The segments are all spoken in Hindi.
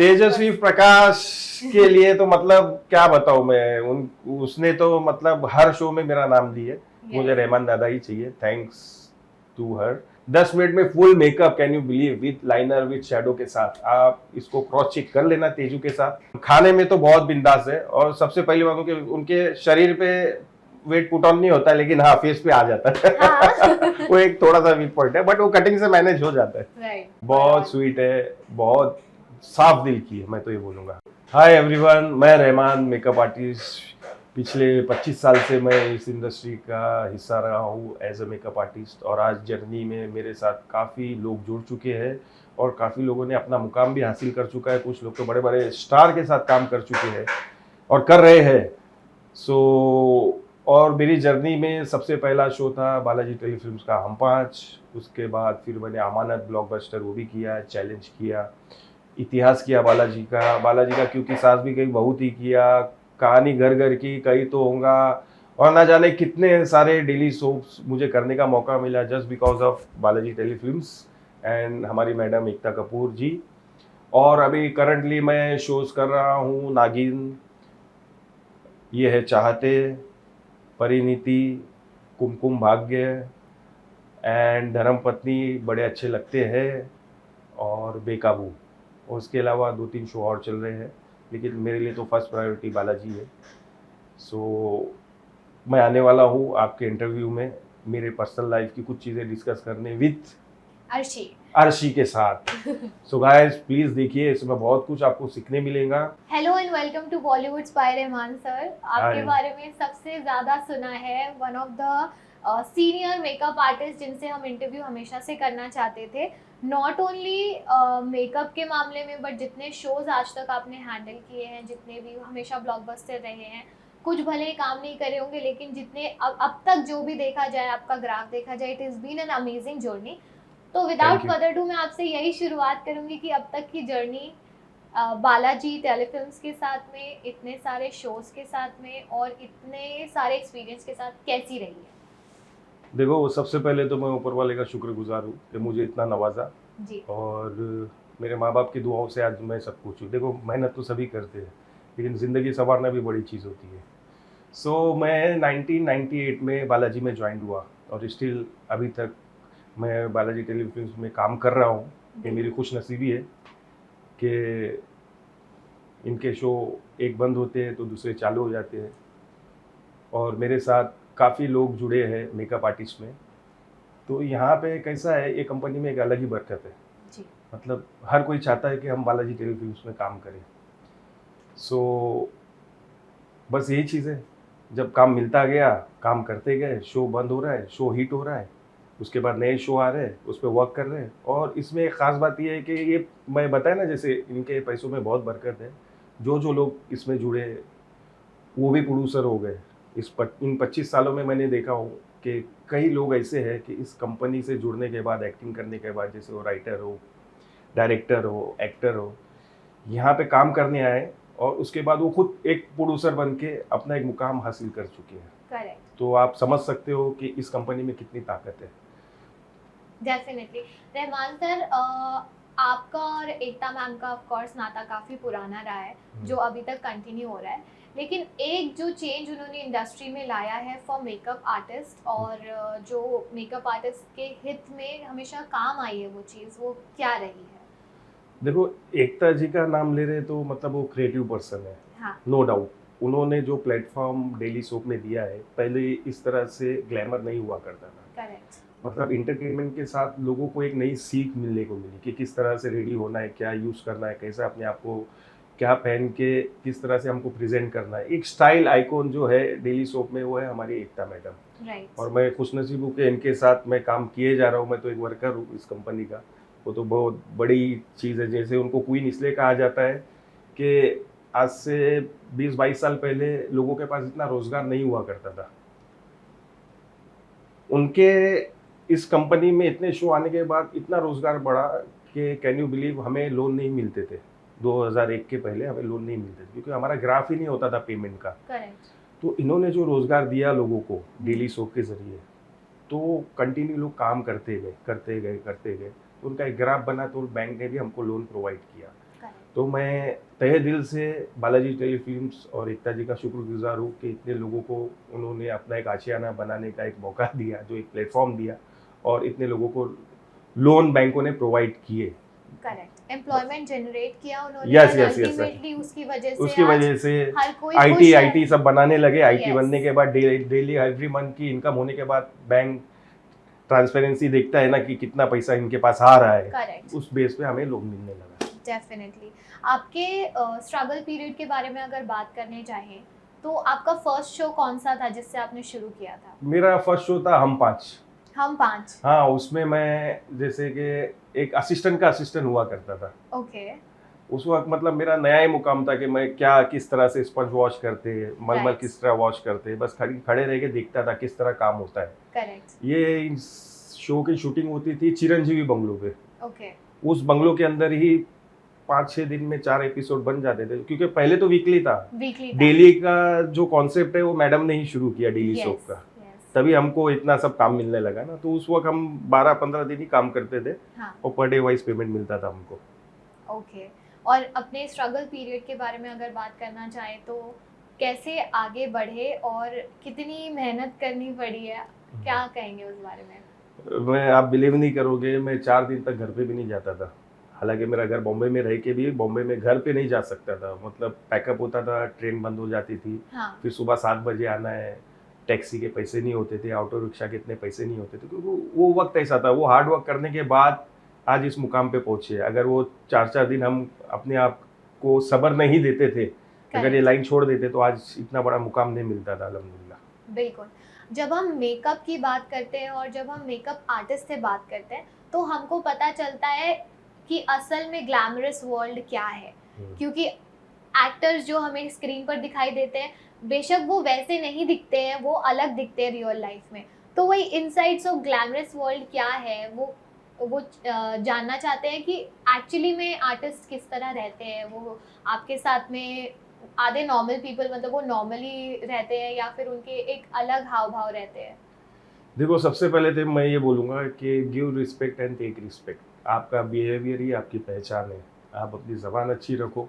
तेजस्वी प्रकाश के लिए तो मतलब क्या बताऊं मैं, उसने तो मतलब हर शो में मेरा नाम ली है। मुझे रहमान दादा ही चाहिए, थैंक्स टू हर। 10 मिनट में full makeup, can you believe, with liner with shadow के साथ। आप इसको क्रॉस चेक कर लेना तेजू के साथ। खाने में तो बहुत बिंदास है, और सबसे पहली बात उनके शरीर पे वेट पुट ऑन नहीं होता है, लेकिन हाँ फेस पे आ जाता है। हाँ। वो एक थोड़ा सा वीक पॉइंट है, बट वो कटिंग से मैनेज हो जाता है। राइट, बहुत स्वीट है, बहुत साफ दिल की है, मैं तो ये बोलूंगा। हाय एवरीवन, मैं रहमान, मेकअप आर्टिस्ट। पिछले 25 साल से मैं इस इंडस्ट्री का हिस्सा रहा हूँ एज अ मेकअप आर्टिस्ट, और आज जर्नी में मेरे साथ काफ़ी लोग जुड़ चुके हैं, और काफ़ी लोगों ने अपना मुकाम भी हासिल कर चुका है। कुछ लोग तो बड़े बड़े स्टार के साथ काम कर चुके हैं और कर रहे हैं। और मेरी जर्नी में सबसे पहला शो था बालाजी टेलीफिल्म्स का हम पाँच। उसके बाद फिर मैंने अमानत ब्लॉकबस्टर वो भी किया, चैलेंज किया, इतिहास किया बालाजी का क्योंकि सास भी कई बहुत ही किया, कहानी घर घर की कई तो होगा, और ना जाने कितने सारे डेली सोप्स मुझे करने का मौका मिला just because of Balaji telefilms and हमारी मैडम एकता कपूर जी। और अभी करंटली मैं शोज कर रहा हूँ नागिन, ये है चाहते, परिणीति, कुमकुम भाग्य एंड धर्मपत्नी बड़े अच्छे लगते हैं, और बेकाबू। और उसके अलावा 2-3 शो और चल रहे हैं, लेकिन मेरे लिए तो फर्स्ट प्रायोरिटी बालाजी है। सो मैं आने वाला हूँ आपके इंटरव्यू में मेरे पर्सनल लाइफ की कुछ चीज़ें डिस्कस करने विथ अर्शी के साथ। सो गाइस प्लीज देखिए, इसमें बहुत कुछ आपको सीखने मिलेगा। Hello and welcome to Bollywood Spy Rahman sir. आपके बारे में सबसे ज्यादा सुना है, one of the senior makeup artist जिनसे हम इंटरव्यू हमेशा से करना चाहते थे। नॉट ओनली मेकअप के मामले में, बट जितने शोज आज तक आपने हैंडल किए हैं, जितने भी हमेशा ब्लॉकबस्टर रहे हैं, कुछ भले ही काम नहीं करे होंगे, लेकिन जितने अब तक जो भी देखा जाए, आपका ग्राफ देखा जाए, it is been an amazing journey. तो विदाउट फर्दर डू मैं आपसे यही शुरुआत करूंगी कि अब तक की जर्नी बालाजी टेलीफिल्म्स के साथ में, इतने सारे शोज के साथ में, और इतने सारे एक्सपीरियंस के साथ कैसी रही है? देखो, सबसे पहले तो मैं ऊपर वाले का शुक्रगुजार हूँ कि मुझे इतना नवाजा जी। और मेरे माँ बाप की दुआओं से आज मैं सब कुछ हूँ। देखो, मेहनत तो सभी करते हैं, लेकिन ज़िंदगी संवारना भी बड़ी चीज़ होती है। मैं 1998 में बालाजी में ज्वाइन हुआ, और स्टिल अभी तक मैं बालाजी टेलीफिल्म्स में काम कर रहा हूँ। ये मेरी खुशनसीबी है कि इनके शो एक बंद होते हैं तो दूसरे चालू हो जाते हैं, और मेरे साथ काफ़ी लोग जुड़े हैं मेकअप आर्टिस्ट में। तो यहाँ पे कैसा है, ये कंपनी में एक अलग ही बरकत है जी। मतलब हर कोई चाहता है कि हम बालाजी टेलीफिल्म्स में काम करें। बस यही चीज़ है, जब काम मिलता गया काम करते गए, शो बंद हो रहा है, शो हिट हो रहा है, उसके बाद नए शो आ रहे हैं, उस पर वर्क कर रहे हैं। और इसमें एक ख़ास बात ये है कि ये मैं बताया ना, जैसे इनके पैसों में बहुत बरकत है। जो जो लोग इसमें जुड़े वो भी प्रोड्यूसर हो गए। इन 25 सालों में मैंने देखा हूँ कि कई लोग ऐसे हैं कि इस कंपनी से जुड़ने के बाद, एक्टिंग करने के बाद, जैसे वो राइटर हो, डायरेक्टर हो, एक्टर हो, यहाँ पे काम करने आए, और उसके बाद वो खुद एक प्रोड्यूसर बन के अपना एक मुकाम हासिल कर चुके हैं। करेक्ट। तो आप समझ सकते हो कि इस कंपनी में कितनी ताकत है। डेफिनेटली। रहमान सर, आपका और एकता मैम का ऑफ कोर्स नाता काफ़ी पुराना रहा है, जो अभी तक कंटिन्यू हो रहा है। लेकिन एक जो चेंज उन्होंने इंडस्ट्री में लाया है फॉर मेकअप आर्टिस्ट, और जो मेकअप आर्टिस्ट के हित में हमेशा काम आई है, वो चीज़ वो क्या रही है? देखो, एकता जी का नाम ले रहे तो मतलब वो क्रिएटिव पर्सन है। हाँ। नो डाउट, उन्होंने जो प्लेटफॉर्म डेली सोप में दिया है, पहले इस तरह से ग्लैमर नहीं हुआ करता था। करेक्ट। मतलब इंटरटेनमेंट के साथ लोगों को एक नई सीख मिलने को मिली कि किस तरह से रेडी होना है, क्या यूज़ करना है, कैसे अपने आप को क्या पहन के किस तरह से हमको प्रेजेंट करना है। एक स्टाइल आइकॉन जो है डेली सोप में, वो है हमारी एकता मैडम। राइट। और मैं खुशनसीब हूँ कि इनके साथ मैं काम किए जा रहा हूँ। मैं तो एक वर्कर हूँ इस कंपनी का, वो तो बहुत बड़ी चीज़ है। जैसे उनको क्वीन इसलिए कहा जाता है कि आज से 20-22 साल पहले लोगों के पास इतना रोजगार नहीं हुआ करता था। उनके इस कंपनी में इतने शो आने के बाद इतना रोजगार बढ़ा कि कैन यू बिलीव, हमें लोन नहीं मिलते थे 2001 के पहले, हमें लोन नहीं मिलते थे क्योंकि हमारा ग्राफ ही नहीं होता था पेमेंट का। करेक्ट। तो इन्होंने जो रोजगार दिया लोगों को डेली सोप के जरिए, तो कंटिन्यू लोग काम करते गए, तो उनका एक ग्राफ बना, तो बैंक ने भी हमको लोन प्रोवाइड किया। तो मैं तहे दिल से बालाजी टेलीफिल्म्स और एकता जी का शुक्रगुजार हूँ कि इतने लोगों को उन्होंने अपना एक आशियाना बनाने का एक मौका दिया, जो एक प्लेटफॉर्म दिया, और इतने लोगों को लोन बैंकों ने प्रोवाइड किए। करेक्ट, एम्प्लॉयमेंट जनरेट किया उन्होंने। Yes, और yes, yes, अल्टीमेटली उसकी वजह से उसकी वजह से हर कोई आईटी खुश है। आईटी सब बनाने लगे। IT Yes. बनने के बाद डेली एवरी मंथ की इनकम होने के बाद बैंक ट्रांसपेरेंसी देखता है ना कि कितना पैसा इनके पास आ रहा है, करेक्ट, उस बेस पे हमें लोन मिलने लगा। डेफिनेटली। आपके स्ट्रगल पीरियड के बारे में अगर बात करने चाहें तो आपका फर्स्ट शो कौन सा था जिससे आपने शुरू किया था? मेरा फर्स्ट शो था हम पाँच। हम पाँच। हाँ, उसमें मैं जैसे कि एक असिस्टेंट का असिस्टेंट हुआ करता था। ओके। उस वक्त मतलब मेरा नया ही मुकाम था कि मैं क्या किस तरह से स्पंज वॉश करते हैं, मलमल Right. किस तरह वॉश करते हैं, बस खड़े रह के देखता था किस तरह काम होता है। करेक्ट। ये इस शो की शूटिंग होती थी चिरंजीवी बंगलो पे। ओके। उस बंगलो के अंदर ही 5-6 दिन में 4 एपिसोड बन जाते थे, क्योंकि पहले तो वीकली था। वीकली डेली का जो कॉन्सेप्ट है वो मैडम ने ही शुरू किया, डेली सोप का। तभी हमको इतना सब काम मिलने लगा ना, तो उस वक्त हम 12-15 दिन ही काम करते थे। हाँ। और पर डे वाइज पेमेंट मिलता था हमको। ओके। और अपने स्ट्रगल पीरियड के बारे में अगर बात करना चाहें तो कैसे आगे बढ़े और कितनी मेहनत करनी पड़ी है, क्या कहेंगे उस बारे में? आप बिलीव नहीं करोगे, मैं 4 दिन तक घर पे भी नहीं जाता था। हालांकि मेरा घर बॉम्बे में रह के भी बॉम्बे में घर पे नहीं जा सकता था। मतलब पैकअप होता था, ट्रेन बंद हो जाती थी। हाँ। फिर सुबह 7 बजे आना है, टैक्सी के पैसे नहीं होते थे, ऑटो रिक्शा के इतने पैसे नहीं होते थे, क्योंकि वो वक्त ऐसा था। वो हार्ड वर्क करने के बाद आज इस मुकाम पे पहुंचे। अगर वो 4-4 दिन हम अपने आप को सब्र नहीं देते थे, अगर ये लाइन छोड़ देते, तो आज इतना बड़ा मुकाम नहीं मिलता था, अल्हम्दुलिल्लाह। बिल्कुल। जब हम मेकअप की बात करते हैं और जब हम मेकअप आर्टिस्ट से बात करते हैं तो हमको पता चलता है कि असल में ग्लैमरस वर्ल्ड क्या है, क्योंकि एक्टर्स जो हमें स्क्रीन पर दिखाई देते हैं बेशक वो वैसे नहीं दिखते हैं, वो अलग दिखते हैं रियल लाइफ में। तो वही इनसाइड्स ऑफ ग्लैमरस वर्ल्ड क्या है वो जानना चाहते हैं कि एक्चुअली में आर्टिस्ट किस तरह रहते हैं। वो आपके साथ में आधे नॉर्मल पीपल, मतलब वो नॉर्मली रहते हैं या फिर उनके एक अलग हाव भाव रहते हैं? देखो, सबसे पहले तो मैं ये बोलूँगा कि give respect and take respect. आपका बिहेवियर ही आपकी पहचान है। आप अपनी ज़बान अच्छी रखो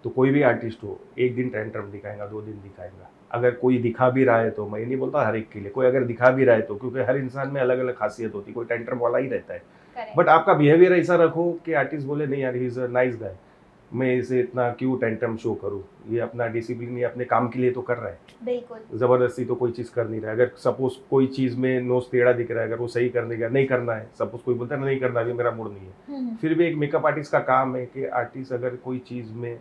तो कोई भी आर्टिस्ट हो, एक दिन टेंट्रम दिखाएगा, 2 दिन दिखाएगा। अगर कोई दिखा भी रहा है तो, मैं नहीं बोलता हर एक के लिए, कोई अगर दिखा भी रहा है तो, क्योंकि हर इंसान में अलग अलग खासियत होती है, कोई टेंट्रम वाला ही रहता है। बट आपका बिहेवियर ऐसा रखो कि आर्टिस्ट बोले नहीं यार, he is a nice guy, मैं इसे इतना क्यों टेंट्रम शो करूँ, ये अपना डिसिप्लिन, ये अपने काम के लिए तो कर रहा है। बिल्कुल। ज़बरदस्ती तो कोई चीज़ कर नहीं रहा है। अगर सपोज कोई चीज़ में नोज टेढ़ा दिख रहा है, अगर वो सही करने का नहीं करना है, सपोज कोई बोलता है नहीं करना, अभी मेरा मूड नहीं है, फिर भी एक मेकअप आर्टिस्ट का काम है कि आर्टिस्ट अगर कोई चीज़ में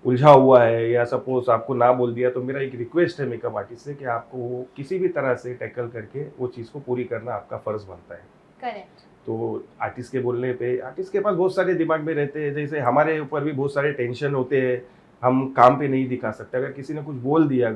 उलझा हुआ है या सपोज आपको ना बोल दिया, तो मेरा एक रिक्वेस्ट है मेकअप आर्टिस्ट से कि आपको वो किसी भी तरह से टैकल करके वो चीज़ को पूरी करना आपका फ़र्ज़ बनता है। करेक्ट। तो आर्टिस्ट के बोलने पे, आर्टिस्ट के पास बहुत सारे दिमाग में रहते हैं, जैसे हमारे ऊपर भी बहुत सारे टेंशन होते हैं, हम काम पे नहीं दिखा सकते। अगर किसी ने कुछ बोल दिया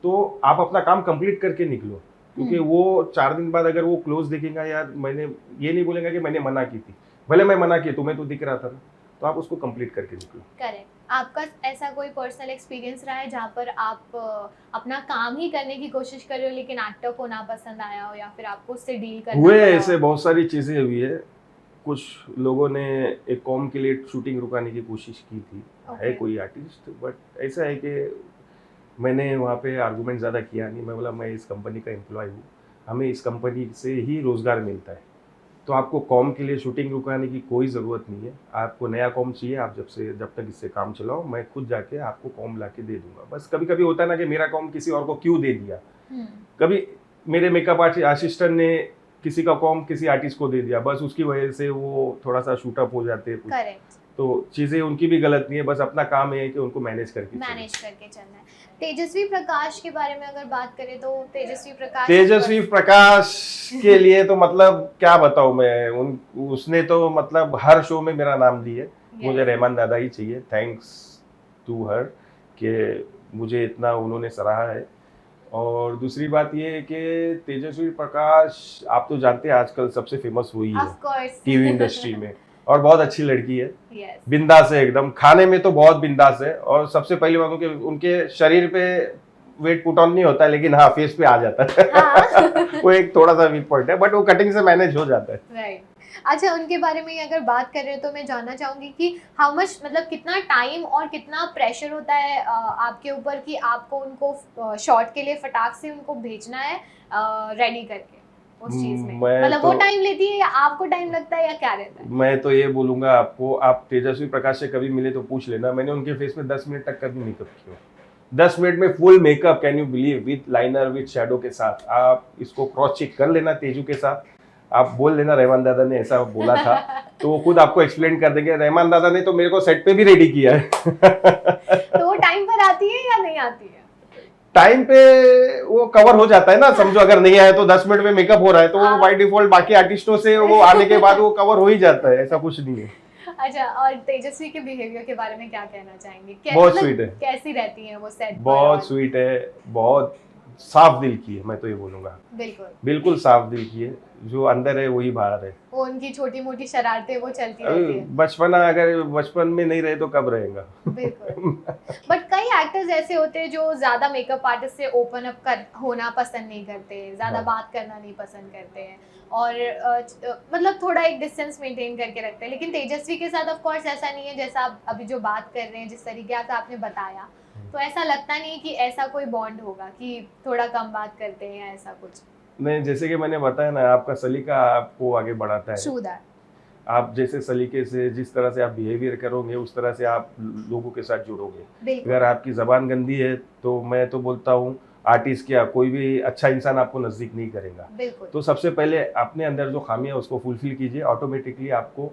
तो आप अपना काम कंप्लीट करके निकलो, क्योंकि वो 4 दिन बाद अगर वो क्लोज देखेगा, यार मैंने ये नहीं बोलेगा कि मैंने मना की थी, भले मैं मना की, तुम्हें तो दिख रहा था ना, तो आप उसको कंप्लीट करके निकलो। करेक्ट। आपका ऐसा कोई पर्सनल एक्सपीरियंस रहा है जहाँ पर आप अपना काम ही करने की कोशिश कर रहे हो लेकिन एक्टर को ना पसंद आया हो या फिर आपको उससे डील करना हुए? पड़ा हो? ऐसे बहुत सारी चीज़ें हुई है। कुछ लोगों ने एक कॉम के लिए शूटिंग रुकाने की कोशिश की थी। है कोई आर्टिस्ट, बट ऐसा है कि मैंने वहाँ पे आर्गूमेंट ज़्यादा किया नहीं। मैं बोला मैं इस कंपनी का एम्प्लॉय हूँ, हमें इस कंपनी से ही रोज़गार मिलता है, तो आपको कॉम के लिए शूटिंग रुकाने की कोई ज़रूरत नहीं है। आपको नया कॉम चाहिए, आप जब तक इससे काम चलाओ, मैं खुद जाके आपको कॉम ला के दे दूँगा। बस कभी कभी होता है ना कि मेरा कॉम किसी और को क्यों दे दिया, कभी मेरे मेकअप असिस्टेंट ने किसी का कॉम किसी आर्टिस्ट को दे दिया, बस उसकी वजह से वो थोड़ा सा शूटअप हो जाते हैं। करेक्ट। तो चीज़ें उनकी भी गलत नहीं है, बस अपना काम है कि उनको मैनेज करके चलना है। तेजस्वी प्रकाश के बारे में अगर बात करें तो तेजस्वी प्रकाश के लिए तो मतलब क्या बताऊं मैं, उसने तो मतलब हर शो में मेरा नाम लिए। मुझे रहमान दादा ही चाहिए, थैंक्स टू हर कि मुझे इतना उन्होंने सराहा है। और दूसरी बात ये है कि तेजस्वी प्रकाश आप तो जानते हैं आजकल सबसे फेमस हुई है टीवी इंडस्ट्री में, और बहुत अच्छी लड़की है। बिंदास है एकदम, खाने में तो बहुत बिंदास है। और सबसे पहली बात उनके शरीर पे वेट पुट ऑन नहीं होता है, लेकिन हाँ फेस पे आ जाता है। वो एक थोड़ा सा वीक पॉइंट है, बट वो कटिंग से मैनेज हो जाता है। राइट। अच्छा, उनके बारे में अगर बात कर रहे हो तो मैं जानना चाहूँगी कि हाउ मच, मतलब कितना टाइम और कितना प्रेशर होता है आपके ऊपर कि आपको उनको शॉट के लिए फटाक से उनको भेजना है रेडी करके उस चीज़ में, मैं मतलब तो वो टाइम लेती है या आपको टाइम लगता है या क्या रहता है? मैं तो ये बोलूंगा आपको, आप तेजस्वी प्रकाश से कभी मिले तो पूछ लेना, मैंने उनके फेस में 10 मिनट तक कभी मेकअप किया। 10 मिनट में full makeup, can you believe, with liner with shadow के साथ। आप इसको क्रॉस चेक कर लेना तेजू के साथ, आप बोल लेना रहमान दादा ने ऐसा बोला था, तो वो खुद आपको एक्सप्लेन कर देंगे। रहमान दादा ने तो मेरे को सेट पे भी रेडी किया है। तो वो टाइम पर आती है या नहीं आती है? टाइम पे वो कवर हो जाता है ना, समझो अगर नहीं आया तो 10 मिनट में मेकअप हो रहा है, तो वो बाय डिफॉल्ट बाकी आर्टिस्टों से वो आने के बाद वो कवर हो ही जाता है, ऐसा कुछ नहीं है। अच्छा, और तेजस्वी के बिहेवियर के बारे में क्या कहना चाहेंगे? बहुत मतलब स्वीट है, कैसी रहती हैं वो सेट पर? बहुत स्वीट है, बहुत साफ दिल की है, मैं तो ये बोलूंगा। बिल्कुल बिल्कुल साफ दिल की है, जो अंदर है वही बाहर है। वो उनकी छोटी मोटी शरारतें वो चलती रहती है। बचपना अगर बचपन में नहीं रहे तो कब रहेगा। बिल्कुल। बट कई एक्टर्स ऐसे होते हैं जो ज्यादा मेकअप आर्टिस्ट से ओपन अप कर होना पसंद नहीं करते, ज्यादा हाँ। बात करना नहीं पसंद करते हैं और मतलब थोड़ा एक डिस्टेंस मेंटेन करके रखते हैं। लेकिन तेजस्वी के साथ ऑफ कोर्स ऐसा नहीं है, जैसा आप अभी जो बात कर रहे हैं, जिस तरीके से आपने बताया, तो ऐसा लगता नहीं कि ऐसा कोई बॉन्ड होगा कि थोड़ा कम बात करते हैं या ऐसा कुछ। नहीं, जैसे कि मैंने बताया ना, आपका सलीका आपको आगे बढ़ाता है। True that. आप जैसे सलीके से, जिस तरह से आप बिहेवियर करोगे, उस तरह से आप लोगों के साथ जुड़ोगे। बिल्कुल अगर आपकी जबान गंदी है तो मैं तो बोलता हूँ आर्टिस्ट क्या कोई भी अच्छा इंसान आपको नजदीक नहीं करेगा। बिल्कुल। तो सबसे पहले अपने अंदर जो खामियां है उसको फुलफिल कीजिए, ऑटोमेटिकली आपको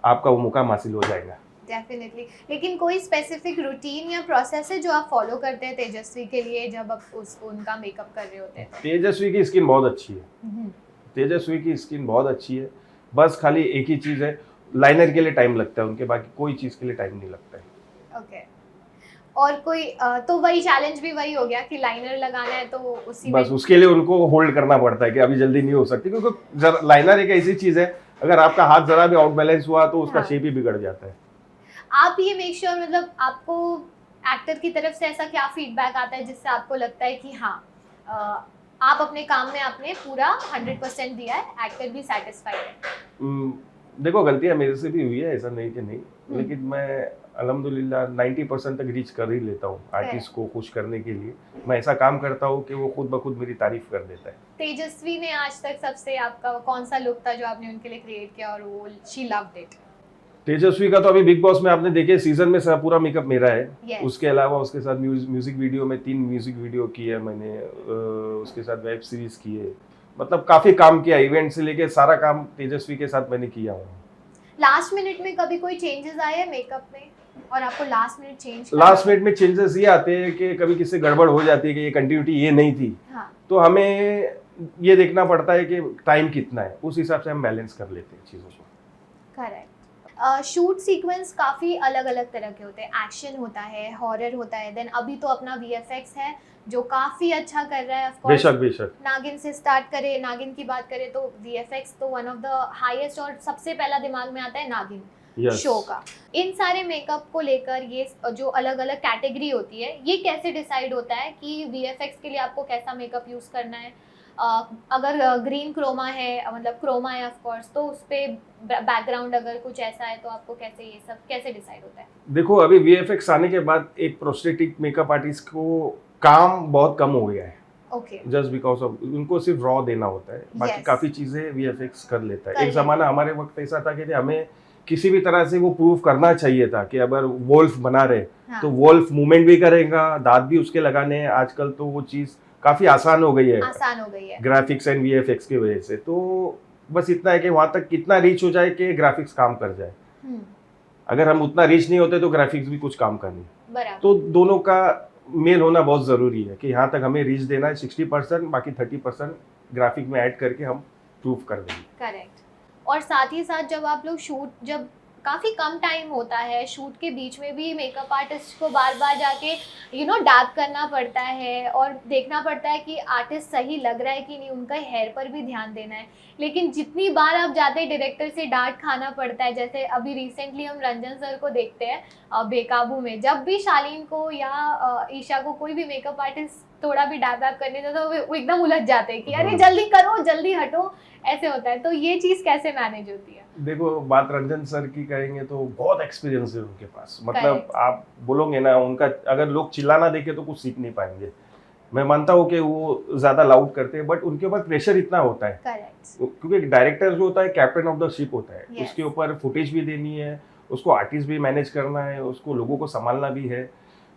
आपका वो मुकाम हासिल हो जाएगा। डेफिनेटली। लेकिन कोई स्पेसिफिक रूटीन या प्रोसेस है जो आप फॉलो करते हैं तेजस्वी के लिए जब आप उनका मेकअप कर रहे होते हैं? तेजस्वी की स्किन बहुत अच्छी है, हम्म, तेजस्वी की स्किन बहुत अच्छी है। बस खाली एक ही चीज़ है, लाइनर के लिए टाइम लगता है उनके, बाकी कोई चीज़ के लिए टाइम नहीं लगता है। ओके। और कोई तो वही चैलेंज भी वही हो गया कि लाइनर लगाना है तो उसी बस में। उसके लिए उनको होल्ड करना पड़ता है कि अभी जल्दी नहीं हो सकती, क्योंकि लाइनर एक ऐसी चीज़ है, अगर आपका हाथ जरा भी आउट बैलेंस हुआ तो उसका हाँ। शेप ही बिगड़ जाता है। आप ये मेक श्योर, मतलब आपको एक्टर की तरफ से ऐसा क्या फीडबैक आता है जिससे आपको लगता है कि हाँ अ, आप अपने काम में आपने पूरा 100% दिया है, एक्टर भी सेटिस्फाइड है? देखो, गलतियां मेरे से भी हुई है, ऐसा नहीं कि नहीं, लेकिन मैं अल्हम्दुलिल्लाह 90% तक रीच कर ही लेता हूँ आर्टिस्ट को खुश करने के लिए। मैं ऐसा काम करता हूँ कि वो खुद ब खुद मेरी तारीफ कर देता है। तेजस्वी ने आज तक सबसे आपका कौन सा लुक था जो आपने उनके लिए क्रिएट किया और वो शी लव्ड इट? तेजस्वी का तो अभी बिग बॉस में आपने देखे सीजन में पूरा मेकअप मेरा है। Yes. उसके अलावा उसके साथ म्यूजिक वीडियो में 3 म्यूजिक वीडियो की है मैंने, उसके साथ वेब सीरीज की है, मतलब काफी काम किया, इवेंट से लेके सारा काम तेजस्वी के साथ मैंने किया हूँ। लास्ट मिनट में कभी कोई चेंजेस आए हैं मेकअप में और आपको last minute change last minute में चेंजेस ये आते हैं कि कभी किसी से गड़बड़ हो जाती है कि ये कंटिन्यूटी ये नहीं थी, हाँ तो हमें ये देखना पड़ता है कि टाइम कितना है, उस हिसाब से हम बैलेंस कर लेते हैं चीज़ों को। करेक्ट। शूट सीक्वेंस काफ़ी अलग अलग तरह के होते हैं, एक्शन होता है, हॉरर होता है, देन अभी तो अपना VFX है जो काफ़ी अच्छा कर रहा है। ऑफ कोर्स बेशक बेशक, नागिन से स्टार्ट करें, नागिन की बात करें तो VFX तो वन ऑफ द हाईएस्ट और सबसे पहला दिमाग में आता है नागिन यस। शो का। इन सारे मेकअप को लेकर ये जो अलग अलग कैटेगरी होती है, ये कैसे डिसाइड होता है कि VFX के लिए आपको कैसा मेकअप यूज़ करना है? अगर ग्रीन क्रोमा है, मतलब क्रोमा है ऑफ कोर्स, तो उस पे बैकग्राउंड अगर कुछ ऐसा है तो आपको कैसे ये सब कैसे डिसाइड होता है? देखो, अभी VFX आने के बाद एक प्रोस्थेटिक मेकअप आर्टिस्ट को काम बहुत कम हो गया है, ओके। जस्ट बिकॉज ऑफ उनको सिर्फ रॉ देना होता है, बाकी Yes. काफी चीजें VFX कर लेता कर है। एक लेता जमाना हमारे वक्त ऐसा था कि हमें किसी भी तरह से वो प्रूव करना चाहिए था कि अगर वोल्फ बना रहे हाँ, तो वोल्फ मूवमेंट भी करेगा, दांत भी उसके लगाने हैं। आजकल तो वो चीज काफी आसान हो गई है आसान हो गई है। ग्राफिक्स एंड VFX की वजह से। तो बस इतना है कि वहां तक कितना रीच हो जाए कि ग्राफिक्स काम कर जाए। हम्म, अगर हम उतना रीच नहीं होते तो ग्राफिक्स भी कुछ काम का नहीं। बराबर। तो दोनों का मेल होना बहुत ज़रूरी है कि यहाँ तक हमें रीच देना है 60%, बाकी 30% ग्राफिक में ऐड करके हम प्रूफ कर देंगे। करेक्ट। और साथ ही साथ जब आप लोग शूट, जब काफ़ी कम टाइम होता है, शूट के बीच में भी मेकअप आर्टिस्ट को बार बार जाके डैप करना पड़ता है और देखना पड़ता है कि आर्टिस्ट सही लग रहा है कि नहीं, उनका हेयर पर भी ध्यान देना है। लेकिन जितनी बार आप जाते हैं डायरेक्टर से डांट खाना पड़ता है, जैसे अभी रिसेंटली हम रंजन सर को देखते हैं बेकाबू में, जब भी शालीन को या ईशा को कोई भी मेकअप आर्टिस्ट थोड़ा भी डैब वैब करने दो तो वो एकदम उलझ जाते हैं कि अरे जल्दी करो जल्दी हटो, ऐसे होता है। तो ये चीज कैसे मैनेज होती है? देखो, बात रंजन सर की करेंगे तो बहुत एक्सपीरियंस है उनके पास। मतलब Correct. आप बोलोगे ना उनका, अगर लोग चिल्लाना देखे तो कुछ सीख नहीं पाएंगे। मैं मानता हूँ कि वो ज्यादा लाउड करते हैं, बट उनके ऊपर प्रेशर इतना होता है करेक्ट। क्योंकि एक डायरेक्टर जो होता है कैप्टन ऑफ द शिप होता है। Yes. उसके ऊपर फुटेज भी देनी है, उसको आर्टिस्ट भी मैनेज करना है, उसको लोगों को संभालना भी है।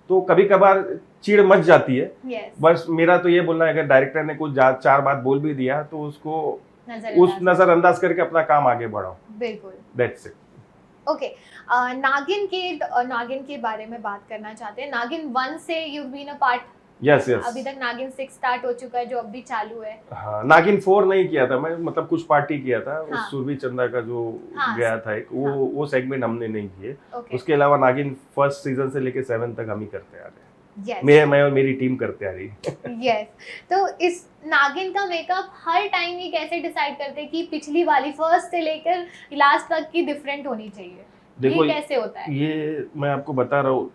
तो कभी कभार चिढ़ मच जाती है। Yes. बस मेरा तो ये बोलना है, अगर डायरेक्टर ने कुछ चार बात बोल भी दिया तो उसको उस नजरअंदाज करके अपना काम आगे बढ़ाओ। बिल्कुल। That's it. ओके, नागिन के बारे में बात करना चाहते हैं। नागिन 1 से you been a part. Yes yes. अभी तक नागिन 6 स्टार्ट हो चुका है जो अब भी चालू है। हाँ, नागिन 4 नहीं किया था मैं, मतलब कुछ पार्टी किया था। हाँ. उस सुरभि चंदा का जो गया था एक, वो सेगमेंट हमने नहीं किए। Okay. उसके अलावा नागिन फर्स्ट सीजन से लेके 7 तक हम ही करते आ रहे हैं। Yes. मैं और मेरी टीम करते आ रही है। यस। तो इस नागिन का मेकअप हर टाइम ही कैसे डिसाइड करते हैं कि पिछली वाली फर्स्ट से लेकर लास्ट तक की डिफरेंट होनी चाहिए? देखो, ये कैसे होता है? ये मैं आपको बता रहा हूँ,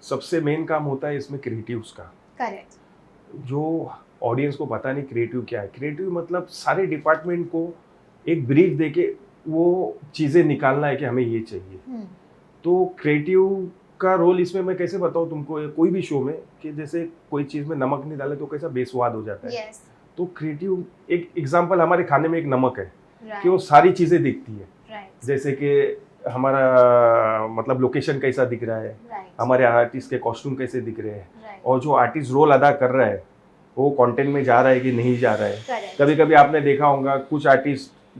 सबसे मेन काम होता है इसमें क्रिएटिव्स का। करेक्ट। जो ऑडियंस को पता नहीं क्रिएटिव क्या है। क्रिएटिव मतलब सारे डिपार्टमेंट को एक ब्रीफ देके वो चीज़ें निकालना है कि हमें ये चाहिए। तो क्रिएटिव का रोल इसमें मैं कैसे बताऊँ तुमको, कोई भी शो में, कि जैसे कोई चीज़ में नमक नहीं डाले तो कैसा बेस्वाद हो जाता है। yes. तो क्रिएटिव, एक एग्जांपल हमारे खाने में एक नमक है right. कि वो सारी चीज़ें दिखती है। right. जैसे कि हमारा मतलब लोकेशन कैसा दिख रहा है, right. हमारे आर्टिस्ट के कॉस्ट्यूम कैसे दिख रहे हैं, right. और जो आर्टिस्ट रोल अदा कर रहा है वो कंटेंट में जा रहा है कि नहीं जा रहा है। Correct. कभी कभी आपने देखा होगा कुछ आर्टिस्ट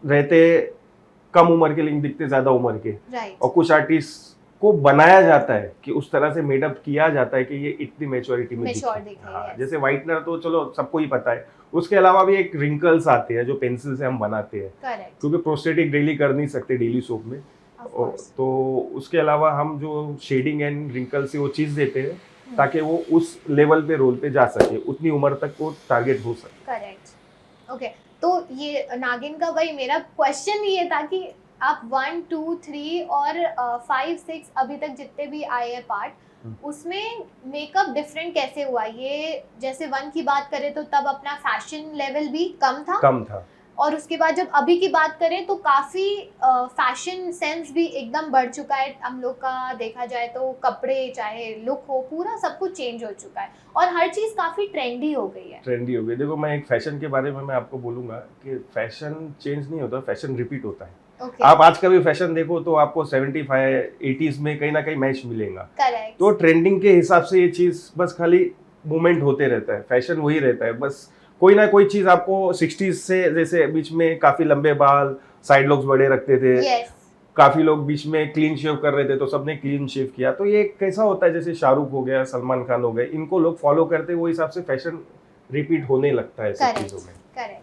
रहते कम उम्र के लेकिन दिखते ज्यादा उम्र के, right. और कुछ आर्टिस्ट को बनाया जाता है कि उस तरह से मेडअप किया जाता है कि ये इतनी मैच्योरिटी में दिखे। हाँ, yes. जैसे व्हाइटनर तो चलो सबको ही पता है, उसके अलावा भी एक रिंकल्स आते हैं जो पेंसिल से हम बनाते हैं। Correct. क्योंकि प्रोस्थेटिक डेली कर नहीं सकते डेली सोप में, तो उसके अलावा हम जो शेडिंग एंड रिंकल से वो चीज़ देते हैं ताकि वो उस लेवल पे रोल पे जा सके, उतनी उम्र तक वो टारगेट हो सके। करेक्ट। ओके, तो ये नागिन का भाई मेरा क्वेश्चन ये था कि आप 1, 2, 3 और 5, 6 अभी तक जितने भी आए हैं पार्ट, उसमें मेकअप डिफरेंट कैसे हुआ? ये जैसे 1 की बात करें तो तब अपना फैशन लेवल भी कम था, और उसके बाद जब अभी की बात करें तो काफ़ी फैशन सेंस भी एकदम बढ़ चुका है हम लोग का। देखा जाए तो कपड़े चाहे लुक हो, पूरा सब कुछ चेंज हो चुका है और हर चीज़ काफ़ी ट्रेंडी हो गई है। देखो, मैं एक फैशन के बारे में मैं आपको बोलूँगा कि फैशन चेंज नहीं होता, फैशन रिपीट होता है। Okay. आप आज का भी फैशन देखो तो आपको 75, 80s में कहीं ना कहीं मैच मिलेगा। Correct. तो ट्रेंडिंग के हिसाब से ये चीज़ बस खाली मूवमेंट होते रहता है, फैशन वही रहता है। बस कोई ना कोई चीज़ आपको 60s से, जैसे बीच में काफ़ी लंबे बाल, साइड लॉक्स बड़े रखते थे। yes. काफ़ी लोग बीच में क्लीन शेव कर रहे थे तो सबने क्लीन शेव किया। तो ये कैसा होता है, जैसे शाहरुख हो गया, सलमान खान हो गए, इनको लोग फॉलो करते, वो हिसाब से फैशन रिपीट होने लगता है सब चीज़ों में। Correct.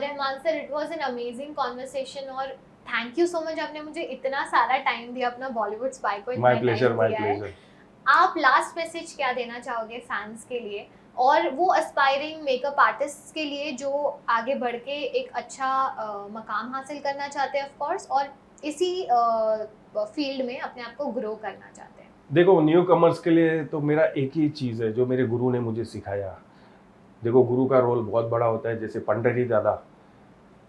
Rahman sir, it was an amazing conversation और थैंक यू सो मच, आपने मुझे इतना सारा टाइम दिया, अपना बॉलीवुड स्पाई को इतना माय प्लेजर, टाइम माय दिया है। प्लेजर। आप लास्ट मैसेज क्या देना चाहोगे फैंस के लिए और वो एस्पायरिंग मेकअप आर्टिस्ट के लिए जो आगे बढ़ के एक अच्छा मकाम हासिल करना चाहते हैं ऑफ कोर्स, और इसी फील्ड में अपने आप को ग्रो करना चाहते हैं? देखो, न्यू कमर्स के लिए तो मेरा एक ही चीज़ है जो मेरे गुरु ने मुझे सिखाया। देखो, गुरु का रोल बहुत बड़ा होता है। जैसे पंडित दादा,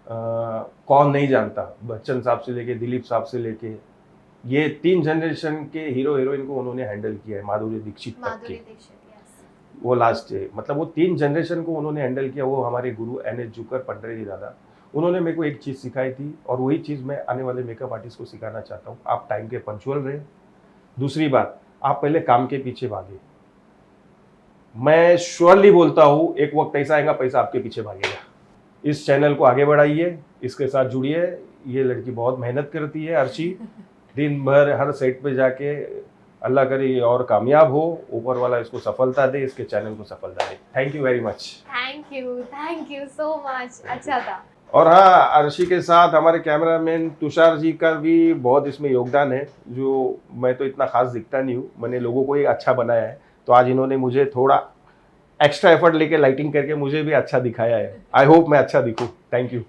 कौन नहीं जानता, बच्चन साहब से लेके दिलीप साहब से लेके ये 3 जनरेशन के हीरो हीरोइन को उन्होंने हैंडल किया है, माधुरी दीक्षित तक के, वो लास्ट है। मतलब वो 3 जनरेशन को उन्होंने हैंडल किया। वो हमारे गुरु NS जुकर, पंडित दादा, उन्होंने मेरे को एक चीज़ सिखाई थी और वही चीज़ मैं आने वाले मेकअप आर्टिस्ट को सिखाना चाहता हूँ। आप टाइम के पंक्चुअल रहे। दूसरी बात, आप पहले काम के पीछे भागे। मैं श्योरली बोलता हूँ एक वक्त ऐसा आएगा पैसा आपके पीछे भागेगा। इस चैनल को आगे बढ़ाइए, इसके साथ जुड़िए। ये लड़की बहुत मेहनत करती है, अर्शी, दिन भर हर सेट पे जाके, अल्लाह करे ये और कामयाब हो, ऊपर वाला इसको सफलता दे, इसके चैनल को सफलता दे। Thank you very much. Thank you so much. अच्छा था। और हाँ, अर्शी के साथ हमारे कैमरामैन तुषार जी का भी बहुत इसमें योगदान है। जो मैं तो इतना खास दिखता नहीं हूँ, मैंने लोगों को ये अच्छा बनाया है, तो आज इन्होंने मुझे थोड़ा एक्स्ट्रा एफर्ट लेके लाइटिंग करके मुझे भी अच्छा दिखाया है। आई होप मैं अच्छा दिखूँ। Thank you.